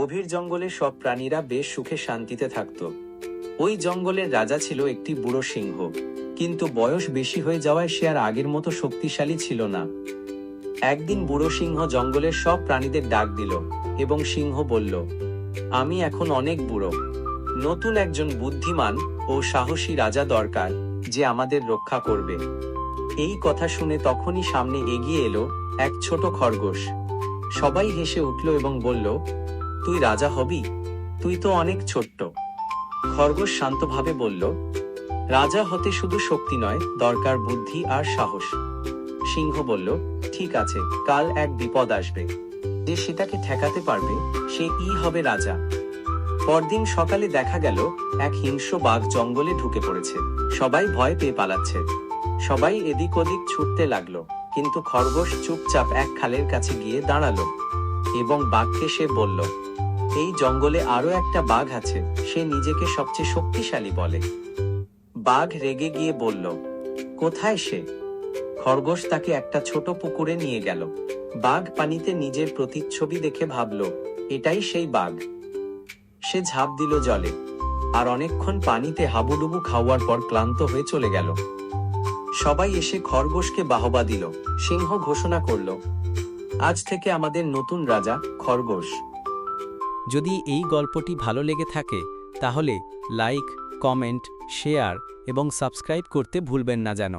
গভীর জঙ্গলে সব প্রাণীরা বেশ সুখে শান্তিতে থাকত। ওই জঙ্গলের রাজা ছিল একটি বুড়ো সিংহ, কিন্তু বয়স বেশি হয়ে যাওয়ায় সে আর আগের মতো শক্তিশালী ছিল না। একদিন বুড়ো সিংহ জঙ্গলের সব প্রাণীদের ডাক দিল এবং সিংহ বলল, আমি এখন অনেক বুড়ো, নতুন একজন বুদ্ধিমান ও সাহসী রাজা দরকার যে আমাদের রক্ষা করবে। এই কথা শুনে তখনই সামনে এগিয়ে এলো এক ছোট খরগোশ। সবাই হেসে উঠল এবং বলল, তুই রাজা হবি? তুই তো অনেক ছোট্ট। খরগোশ শান্তভাবে বলল, রাজা হতে শুধু শক্তি নয়, দরকার বুদ্ধি আর সাহস। সিংহ বলল, ঠিক আছে, কাল এক বিপদ আসবে, যে সেটাকে ঠেকাতে পারবে সেই হবে রাজা। পরদিন সকালে দেখা গেল এক হিংস্র বাঘ জঙ্গলে ঢুকে পড়েছে। সবাই ভয় পেয়ে পালাচ্ছে। সবাই এদিক ওদিক ছুটতে লাগলো, কিন্তু খরগোশ চুপচাপ এক খালের কাছে গিয়ে দাঁড়ালো এবং বাঘকে সে বলল, এই জঙ্গলে আরো একটা বাঘ আছে, সে নিজেকে সবচেয়ে শক্তিশালী বলে। বাঘ রেগে গিয়ে বলল, কোথায় সে? খরগোশ তাকে একটা ছোট পুকুরে নিয়ে গেল। বাঘ পানিতে নিজের প্রতিচ্ছবি দেখে ভাবল, এটাই সেই বাঘ। সে ঝাঁপ দিল জলে, আর অনেকক্ষণ পানিতে হাবুডুবু খাওয়ার পর ক্লান্ত হয়ে চলে গেল। সবাই এসে খরগোশকে বাহবা দিল। সিংহ ঘোষণা করল, আজ থেকে আমাদের নতুন রাজা খরগোশ। যদি এই গল্পটি ভালো লেগে থাকে তাহলে লাইক, কমেন্ট, শেয়ার এবং সাবস্ক্রাইব করতে ভুলবেন না যেন।